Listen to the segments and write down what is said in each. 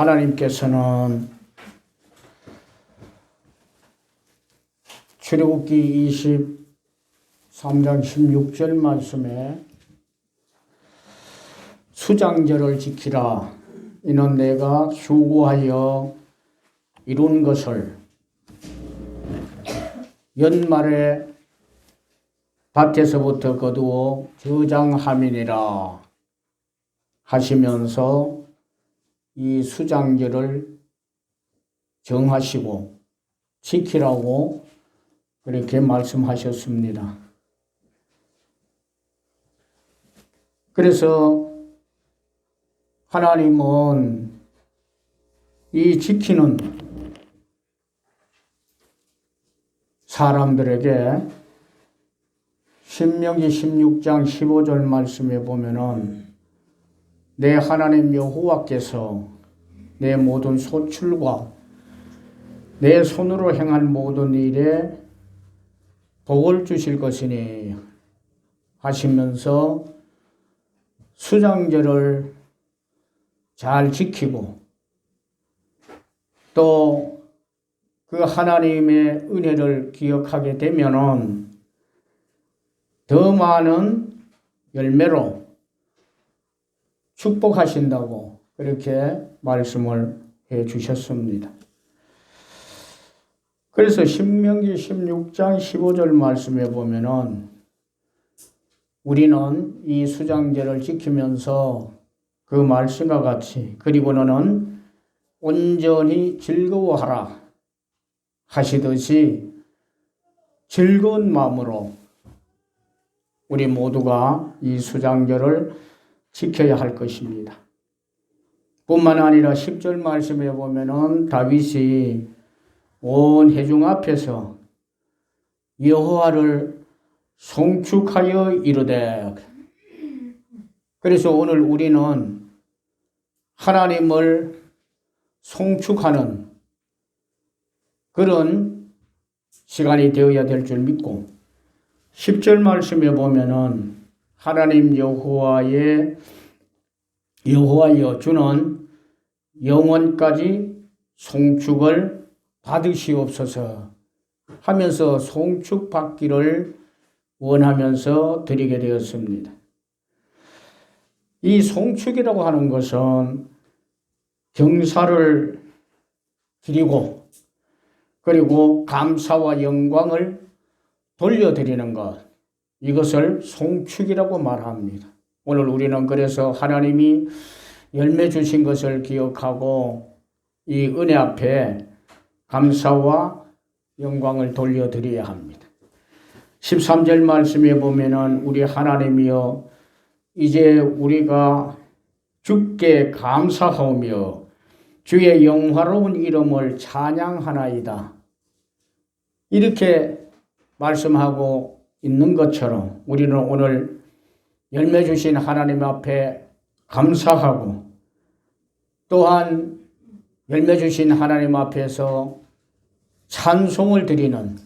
하나님께서는 출애굽기 23장 16절 말씀에 수장절을 지키라. 이는 내가 수고하여 이룬 것을 연말에 밭에서부터 거두어 저장함이니라 하시면서 이 수장절을 정하시고 지키라고 그렇게 말씀하셨습니다. 그래서 하나님은 이 지키는 사람들에게 신명기 16장 15절 말씀에 보면은 내 하나님 여호와께서 내 모든 소출과 내 손으로 행한 모든 일에 복을 주실 것이니 하시면서 수장절을 잘 지키고 또 그 하나님의 은혜를 기억하게 되면은 더 많은 열매로 축복하신다고 그렇게 말씀을 해 주셨습니다. 그래서 신명기 16장 15절 말씀에 보면은 우리는 이 수장절을 지키면서 그 말씀과 같이 그리고 너는 온전히 즐거워하라 하시듯이 즐거운 마음으로 우리 모두가 이 수장절을 지켜야 할 것입니다. 뿐만 아니라 10절 말씀에 보면은 다윗이 온 회중 앞에서 여호와를 송축하여 이르되, 그래서 오늘 우리는 하나님을 송축하는 그런 시간이 되어야 될 줄 믿고 10절 말씀에 보면은 하나님 여호와여 주는 영원까지 송축을 받으시옵소서 하면서 송축받기를 원하면서 드리게 되었습니다. 이 송축이라고 하는 것은 경사를 드리고 그리고 감사와 영광을 돌려드리는 것, 이것을 송축이라고 말합니다. 오늘 우리는 그래서 하나님이 열매 주신 것을 기억하고 이 은혜 앞에 감사와 영광을 돌려드려야 합니다. 13절 말씀에 보면은 우리 하나님이여 이제 우리가 주께 감사하며 주의 영화로운 이름을 찬양하나이다. 이렇게 말씀하고 있는 것처럼 우리는 오늘 열매 주신 하나님 앞에 감사하고 또한 열매 주신 하나님 앞에서 찬송을 드리는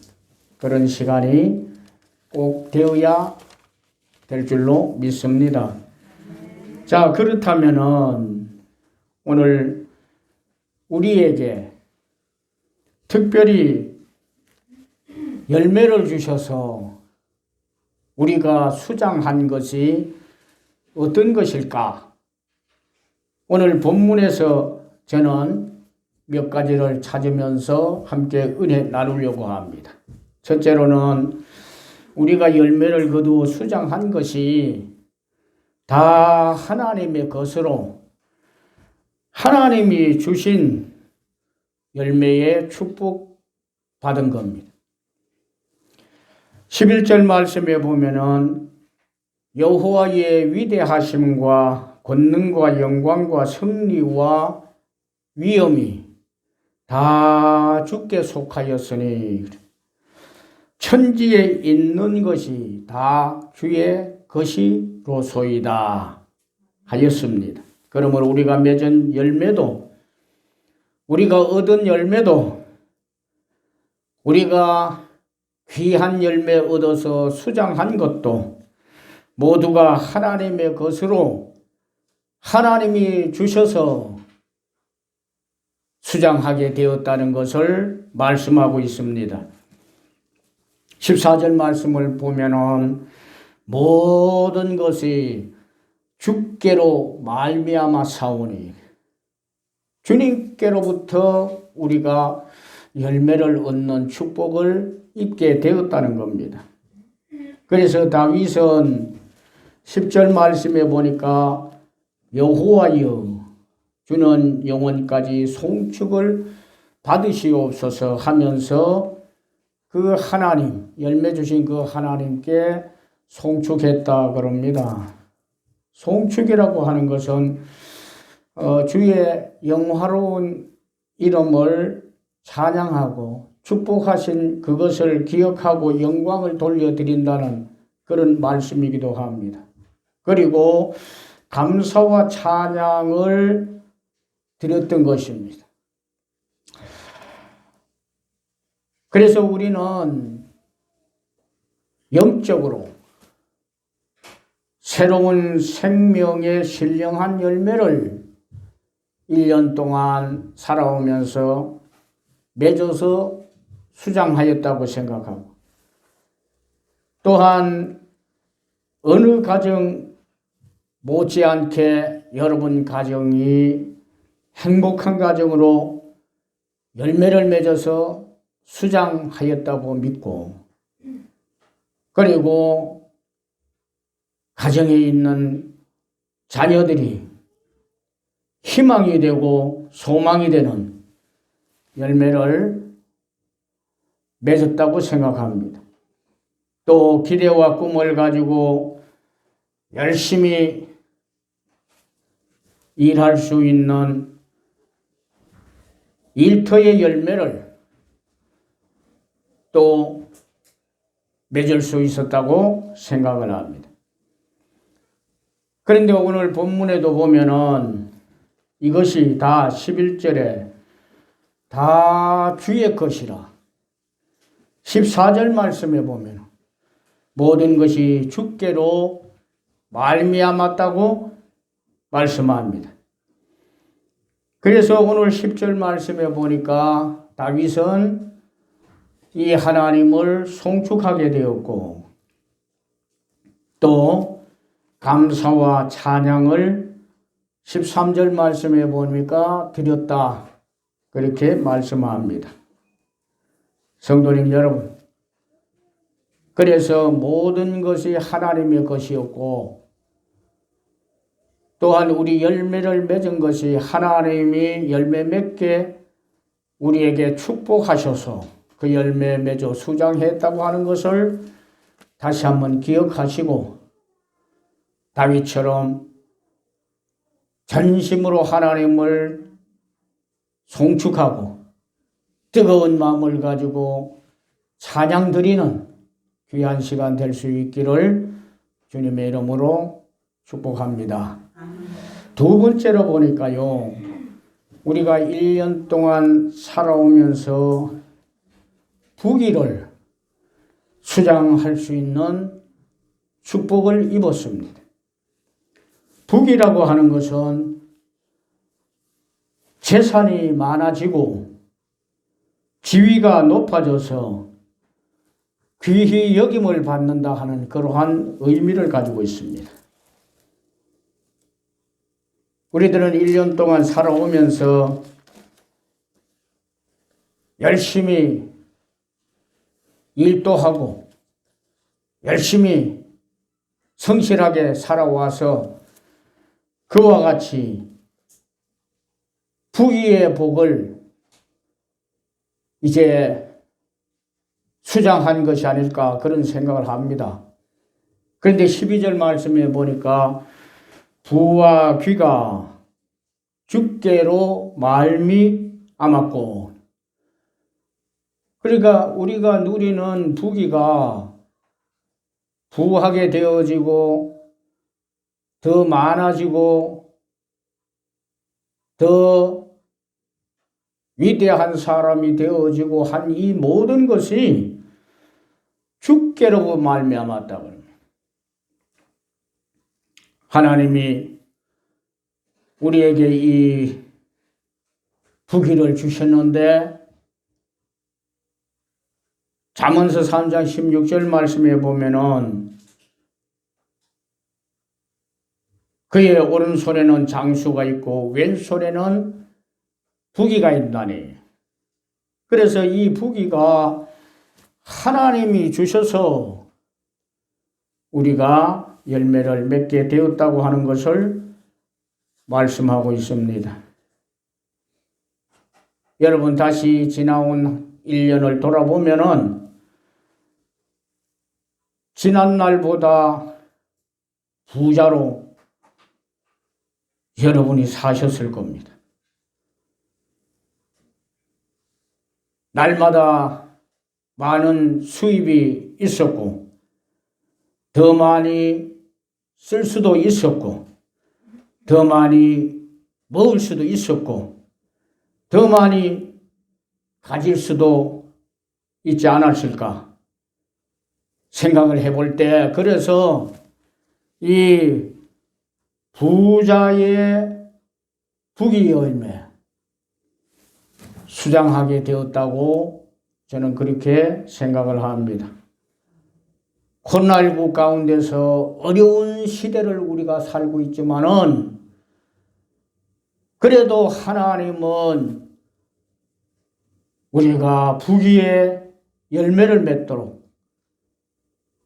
그런 시간이 꼭 되어야 될 줄로 믿습니다. 자, 그렇다면은 오늘 우리에게 특별히 열매를 주셔서 우리가 수장한 것이 어떤 것일까? 오늘 본문에서 저는 몇 가지를 찾으면서 함께 은혜 나누려고 합니다. 첫째로는 우리가 열매를 거두어 수장한 것이 다 하나님의 것으로 하나님이 주신 열매에 축복받은 겁니다. 11절 말씀에 보면은 여호와의 위대하심과 권능과 영광과 승리와 위엄이 다 주께 속하였으니 천지에 있는 것이 다 주의 것이로소이다 하였습니다. 그러므로 우리가 맺은 열매도 우리가 얻은 열매도 우리가 귀한 열매 얻어서 수장한 것도 모두가 하나님의 것으로 하나님이 주셔서 수장하게 되었다는 것을 말씀하고 있습니다. 14절 말씀을 보면은 모든 것이 주께로 말미암아 사오니, 주님께로부터 우리가 열매를 얻는 축복을 입게 되었다는 겁니다. 그래서 다윗은 10절 말씀에 보니까 여호와여 주는 영원까지 송축을 받으시옵소서 하면서 그 하나님, 열매 주신 그 하나님께 송축했다 그럽니다. 송축이라고 하는 것은 주의 영화로운 이름을 찬양하고 축복하신 그것을 기억하고 영광을 돌려드린다는 그런 말씀이기도 합니다. 그리고 감사와 찬양을 드렸던 것입니다. 그래서 우리는 영적으로 새로운 생명의 신령한 열매를 1년 동안 살아오면서 맺어서 수장하였다고 생각하고, 또한 어느 가정 못지않게 여러분 가정이 행복한 가정으로 열매를 맺어서 수장하였다고 믿고, 그리고 가정에 있는 자녀들이 희망이 되고 소망이 되는 열매를 맺었다고 생각합니다. 또 기대와 꿈을 가지고 열심히 일할 수 있는 일터의 열매를 또 맺을 수 있었다고 생각을 합니다. 그런데 오늘 본문에도 보면은 이것이 다 11절에 다 주의 것이라, 14절 말씀에 보면 모든 것이 주께로 말미암았다고 말씀합니다. 그래서 오늘 10절 말씀에 보니까 다윗은 이 하나님을 송축하게 되었고, 또 감사와 찬양을 13절 말씀에 보니까 드렸다, 그렇게 말씀합니다. 성도님 여러분, 그래서 모든 것이 하나님의 것이었고, 또한 우리 열매를 맺은 것이 하나님이 열매 맺게 우리에게 축복하셔서 그 열매 맺어 수장했다고 하는 것을 다시 한번 기억하시고, 다윗처럼 전심으로 하나님을 송축하고 뜨거운 마음을 가지고 찬양 드리는 귀한 시간 될 수 있기를 주님의 이름으로 축복합니다. 두 번째로 보니까요, 우리가 1년 동안 살아오면서 부귀를 수장할 수 있는 축복을 입었습니다. 부귀라고 하는 것은 재산이 많아지고 지위가 높아져서 귀히 여김을 받는다 하는 그러한 의미를 가지고 있습니다. 우리들은 1년 동안 살아오면서 열심히 일도 하고 열심히 성실하게 살아와서 그와 같이 부귀의 복을 이제 수장한 것이 아닐까 그런 생각을 합니다. 그런데 12절 말씀에 보니까 부와 귀가 주께로 말미암았고, 그러니까 우리가 누리는 부귀가 부하게 되어지고 더 많아지고 더 위대한 사람이 되어지고 한 이 모든 것이 주께로 말미암았다고 합니다. 하나님이 우리에게 이 부귀를 주셨는데 잠언서 3장 16절 말씀에 보면은 그의 오른손에는 장수가 있고 왼손에는 부귀가 있다니. 그래서 이 부귀가 하나님이 주셔서 우리가 열매를 맺게 되었다고 하는 것을 말씀하고 있습니다. 여러분 다시 지나온 1년을 돌아보면은 지난날보다 부자로 여러분이 사셨을 겁니다. 날마다 많은 수입이 있었고 더 많이 쓸 수도 있었고 더 많이 먹을 수도 있었고 더 많이 가질 수도 있지 않았을까 생각을 해볼 때 그래서 이 부자의 부귀 열매 수장하게 되었다고 저는 그렇게 생각을 합니다. 코로나19 가운데서 어려운 시대를 우리가 살고 있지만은 그래도 하나님은 우리가 부귀의 열매를 맺도록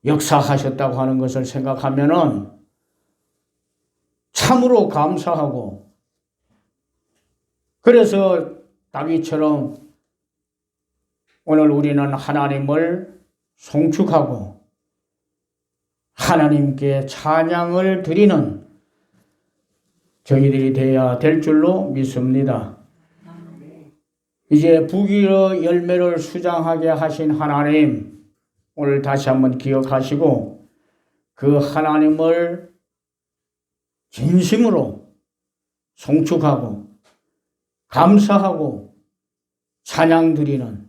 역사하셨다고 하는 것을 생각하면은 참으로 감사하고 그래서 다윗처럼 오늘 우리는 하나님을 송축하고 하나님께 찬양을 드리는 저희들이 되어야 될 줄로 믿습니다. 이제 부귀의 열매를 수장하게 하신 하나님 오늘 다시 한번 기억하시고 그 하나님을 진심으로 송축하고 감사하고 찬양 드리는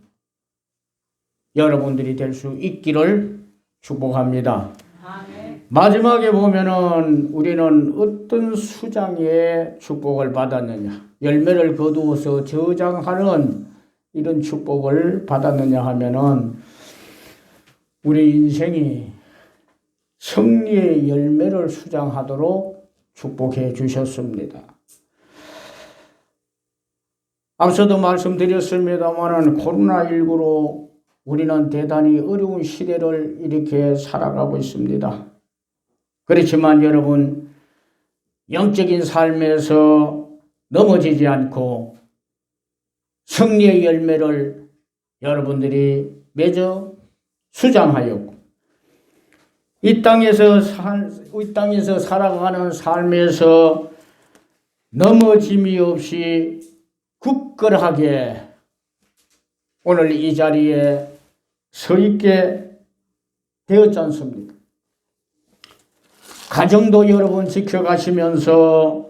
여러분들이 될 수 있기를 축복합니다. 마지막에 보면은 우리는 어떤 수장의 축복을 받았느냐, 열매를 거두어서 저장하는 이런 축복을 받았느냐 하면은 우리 인생이 승리의 열매를 수장하도록 축복해 주셨습니다. 앞서도 말씀드렸습니다만은 코로나19로 우리는 대단히 어려운 시대를 이렇게 살아가고 있습니다. 그렇지만 여러분 영적인 삶에서 넘어지지 않고 승리의 열매를 여러분들이 맺어 수장하였고 이 땅에서 살아가는 삶에서 넘어짐이 없이 굳건하게 오늘 이 자리에 서 있게 되었지 않습니까? 가정도 여러분 지켜가시면서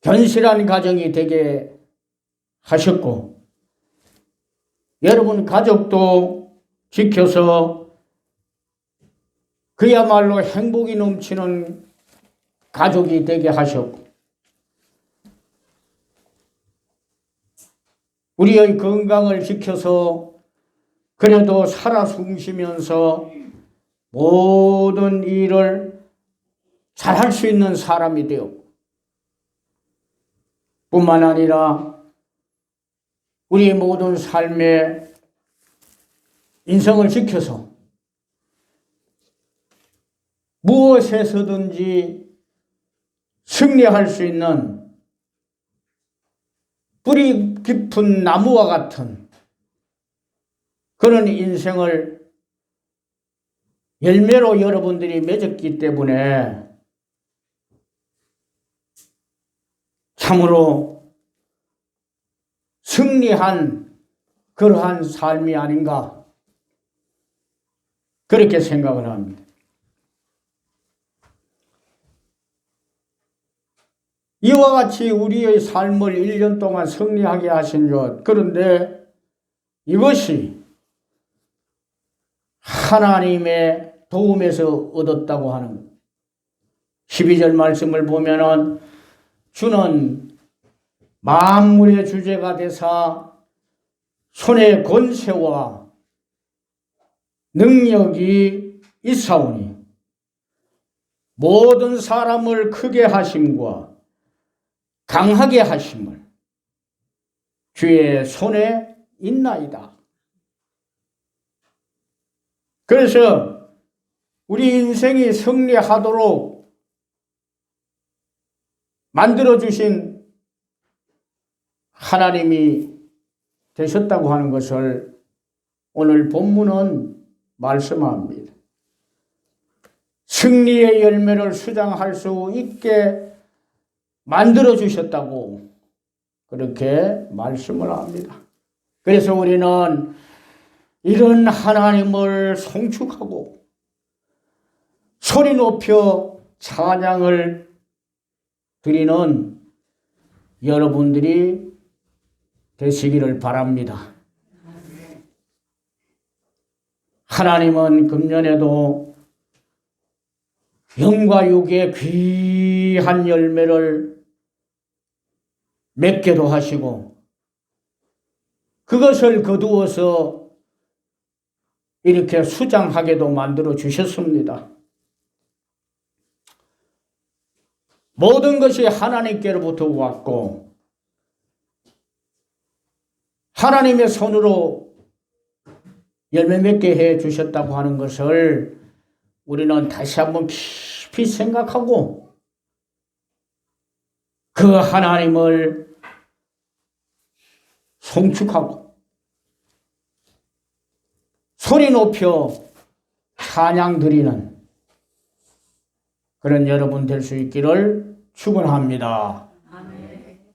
견실한 가정이 되게 하셨고 여러분 가족도 지켜서 그야말로 행복이 넘치는 가족이 되게 하셨고 우리의 건강을 지켜서 그래도 살아 숨쉬면서 모든 일을 잘할 수 있는 사람이 되었고 뿐만 아니라 우리의 모든 삶의 인생을 지켜서 무엇에서든지 승리할 수 있는 뿌리 깊은 나무와 같은 그런 인생을 열매로 여러분들이 맺었기 때문에 참으로 승리한 그러한 삶이 아닌가 그렇게 생각을 합니다. 이와 같이 우리의 삶을 1년 동안 승리하게 하신 것, 그런데 이것이 하나님의 도움에서 얻었다고 하는 것. 12절 말씀을 보면은 주는 만물의 주제가 되사 손에 권세와 능력이 있사오니 모든 사람을 크게 하심과 강하게 하심을 주의 손에 있나이다. 그래서 우리 인생이 승리하도록 만들어주신 하나님이 되셨다고 하는 것을 오늘 본문은 말씀합니다. 승리의 열매를 수장할 수 있게 만들어주셨다고 그렇게 말씀을 합니다. 그래서 우리는 이런 하나님을 송축하고 소리 높여 찬양을 드리는 여러분들이 되시기를 바랍니다. 하나님은 금년에도 영과 육의 귀한 열매를 맺게도 하시고 그것을 거두어서 이렇게 수장하게도 만들어 주셨습니다. 모든 것이 하나님께로부터 왔고 하나님의 손으로 열매 맺게 해 주셨다고 하는 것을 우리는 다시 한번 깊이 생각하고 그 하나님을 송축하고 소리 높여 찬양 드리는 그런 여러분 될 수 있기를 축원합니다.